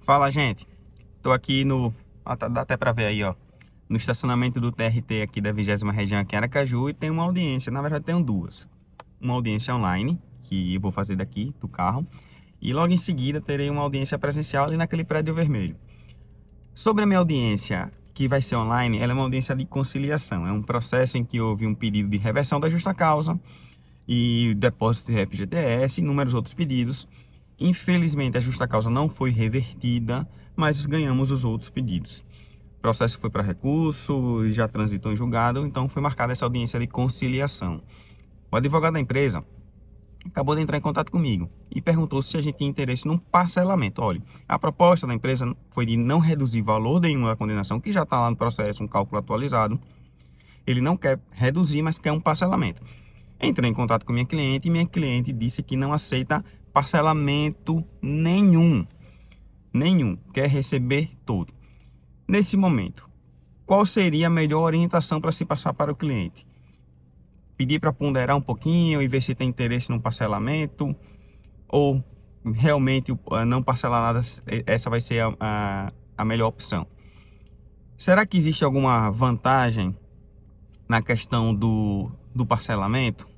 Fala, gente. Tô aqui no... dá até pra ver aí, ó. No estacionamento do TRT aqui da 20ª região aqui em Aracaju. E tem uma audiência, na verdade tenho duas. Uma audiência online, que eu vou fazer daqui, do carro. E logo em seguida terei uma audiência presencial ali naquele prédio vermelho. Sobre a minha audiência, que vai ser online, ela é uma audiência de conciliação. É um processo em que houve um pedido de reversão da justa causa e depósito de FGTS e inúmeros outros pedidos. Infelizmente, a justa causa não foi revertida, mas ganhamos os outros pedidos. O processo foi para recurso e já transitou em julgado, então foi marcada essa audiência de conciliação. O advogado da empresa acabou de entrar em contato comigo e perguntou se a gente tinha interesse num parcelamento. Olha, a proposta da empresa foi de não reduzir valor nenhum da condenação, que já está lá no processo, um cálculo atualizado. Ele não quer reduzir, mas quer um parcelamento. Entrei em contato com minha cliente e minha cliente disse que não aceita parcelamento nenhum. Quer receber todo. Nesse momento, qual seria a melhor orientação para se passar para o cliente? Pedir para ponderar um pouquinho e ver se tem interesse no parcelamento, ou realmente não parcelar nada, essa vai ser a melhor opção. Será que existe alguma vantagem na questão do parcelamento?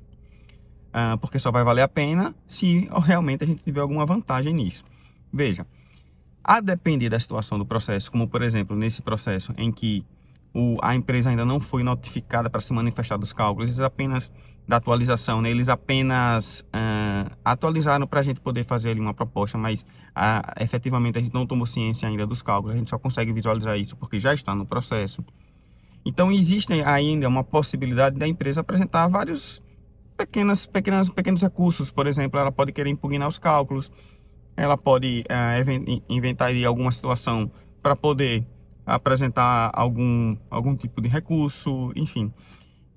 Porque só vai valer a pena se realmente a gente tiver alguma vantagem nisso. Veja, a depender da situação do processo, como por exemplo nesse processo em que a empresa ainda não foi notificada para se manifestar dos cálculos, eles apenas da atualização, né? Eles apenas atualizaram para a gente poder fazer ali uma proposta, mas efetivamente a gente não tomou ciência ainda dos cálculos, a gente só consegue visualizar isso porque já está no processo. Então existe ainda uma possibilidade da empresa apresentar vários pequenos recursos. Por exemplo, ela pode querer impugnar os cálculos, ela pode inventar aí alguma situação para poder apresentar algum tipo de recurso, enfim.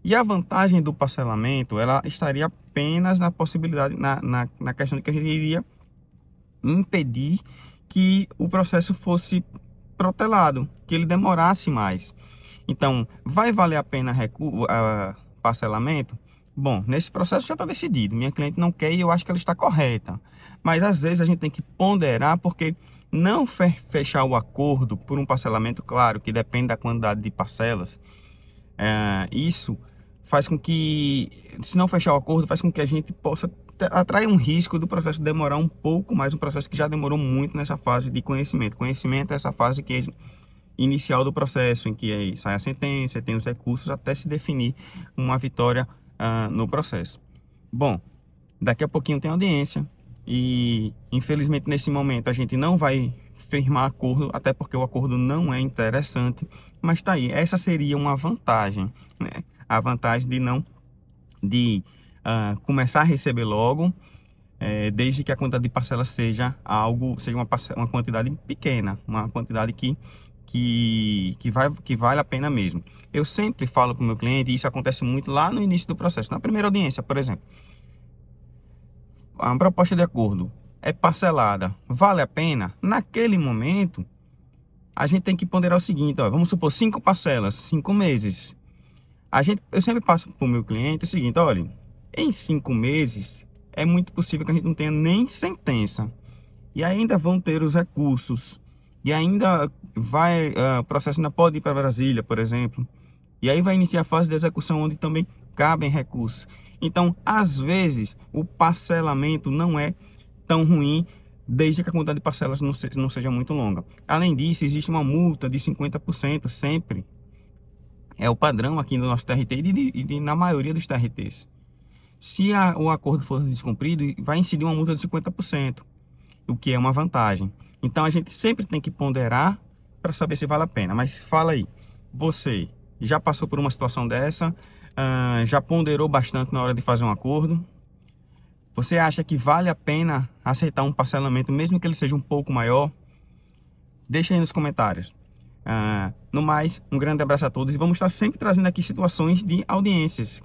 E a vantagem do parcelamento, ela estaria apenas na possibilidade, na questão de que a gente iria impedir que o processo fosse protelado, que ele demorasse mais. Então, vai valer a pena parcelamento? Bom, nesse processo já está decidido. Minha cliente não quer e eu acho que ela está correta. Mas às vezes a gente tem que ponderar, porque não fechar o acordo por um parcelamento, claro, que depende da quantidade de parcelas, isso faz com que, se não fechar o acordo, faz com que a gente possa atrair um risco do processo demorar um pouco mais, um processo que já demorou muito nessa fase de conhecimento. Conhecimento é essa fase que é inicial do processo, em que aí sai a sentença, tem os recursos até se definir uma vitória no processo. Bom, daqui a pouquinho tem audiência e infelizmente nesse momento a gente não vai firmar acordo, até porque o acordo não é interessante, mas tá aí, essa seria uma vantagem, né? A vantagem de começar a receber logo, desde que a quantidade de parcelas seja uma quantidade pequena, uma quantidade que vale a pena mesmo. Eu sempre falo para o meu cliente, e isso acontece muito lá no início do processo, na primeira audiência, por exemplo. A proposta de acordo é parcelada, vale a pena? Naquele momento, a gente tem que ponderar o seguinte, ó, vamos supor 5 parcelas, 5 meses. Eu sempre passo para o meu cliente o seguinte, olha, em 5 meses, é muito possível que a gente não tenha nem sentença. E ainda vão ter os recursos. E ainda o processo ainda pode ir para Brasília, por exemplo. E aí vai iniciar a fase de execução, onde também cabem recursos. Então, às vezes, o parcelamento não é tão ruim, desde que a quantidade de parcelas não seja muito longa. Além disso, existe uma multa de 50% sempre. É o padrão aqui no nosso TRT e na maioria dos TRTs. Se o acordo for descumprido, vai incidir uma multa de 50%, o que é uma vantagem. Então, a gente sempre tem que ponderar para saber se vale a pena. Mas fala aí, você já passou por uma situação dessa? Já ponderou bastante na hora de fazer um acordo? Você acha que vale a pena aceitar um parcelamento, mesmo que ele seja um pouco maior? Deixa aí nos comentários. No mais, um grande abraço a todos e vamos estar sempre trazendo aqui situações de audiências,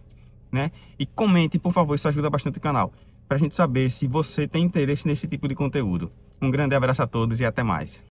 né? E comente, por favor, isso ajuda bastante o canal, para a gente saber se você tem interesse nesse tipo de conteúdo. Um grande abraço a todos e até mais.